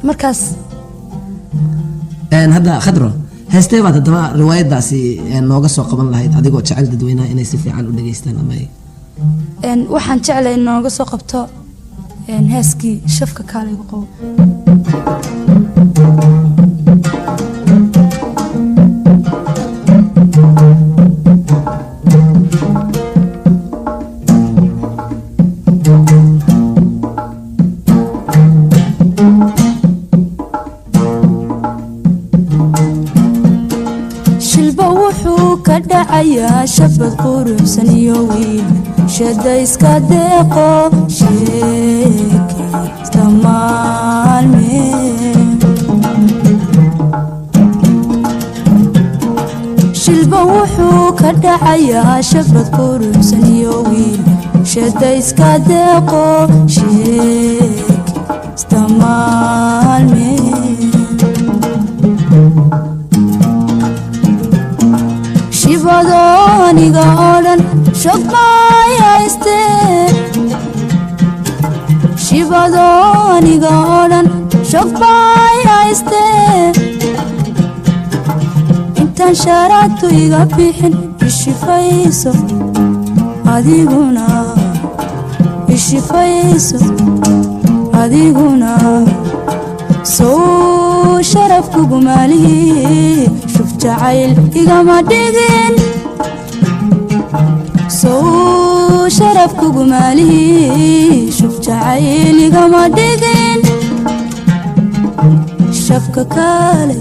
markaas هذا خضرة هستي بعد دما رواية داسي نوجا سوق قبل لهيد أديكو تشعل تدوينها إني سفي عن ودقيستان أماي waxaan jeclay in nooga soo qabto heeskii shafka kaalay qabo shilba wuxuu ka dhacayaa shabad quruxsan iyo wiil shada iska deeqo sheekaysta maalmeen shilba wuxuu ka dhacayaa shabad quruxsan iyo wiil shada iska deeqo sheekaysta maalmeen shibadoniga odhan shogmayayste shibadoniga odhan shogmayayste intaan shaaraadtu iga bixin ishifayso adiguna ishifayso adiguna soo sharafkugu maalihi shuf jacayl igama dhigin soo sharafkugu maalihi shuf jacayl igama dhigin shafka kale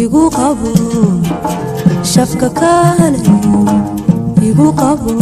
igu qabo shafka kale igu qabo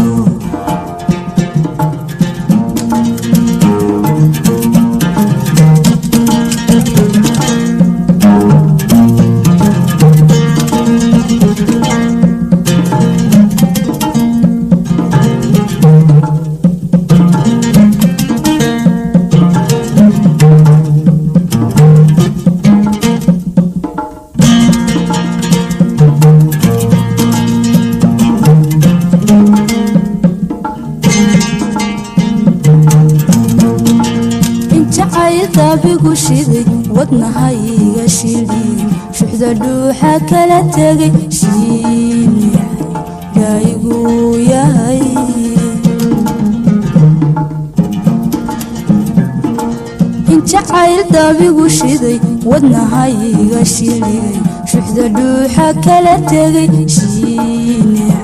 bigu shiday wadnahayga shidin shuxda dhuuxa kala tagay shiinaygu yahay injacayl dabigu shiday wadnahayga shidin shuxda dhuuxa kala tagay shiinaygu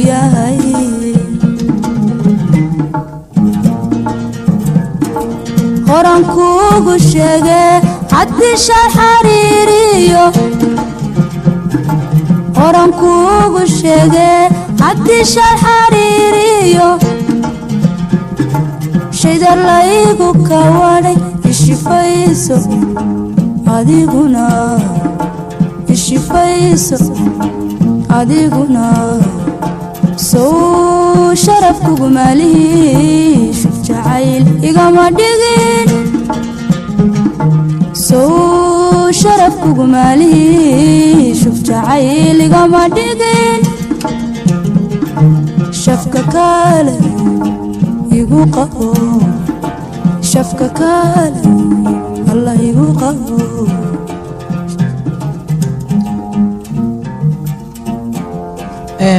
yahay horan kuugu sheege haddii shal xariiriyo horan kuugu sheege haddii shal xariiriyo shaydar laygu ka wadhay ishifayso adiguna ishifayso adiguna soo sharafkugu maalihi shuf jacayl igama dhigin soo sharafkugu maalihi shuf jacayl igama dhigin shafka kale igu qabo shafka kale allah igu qabo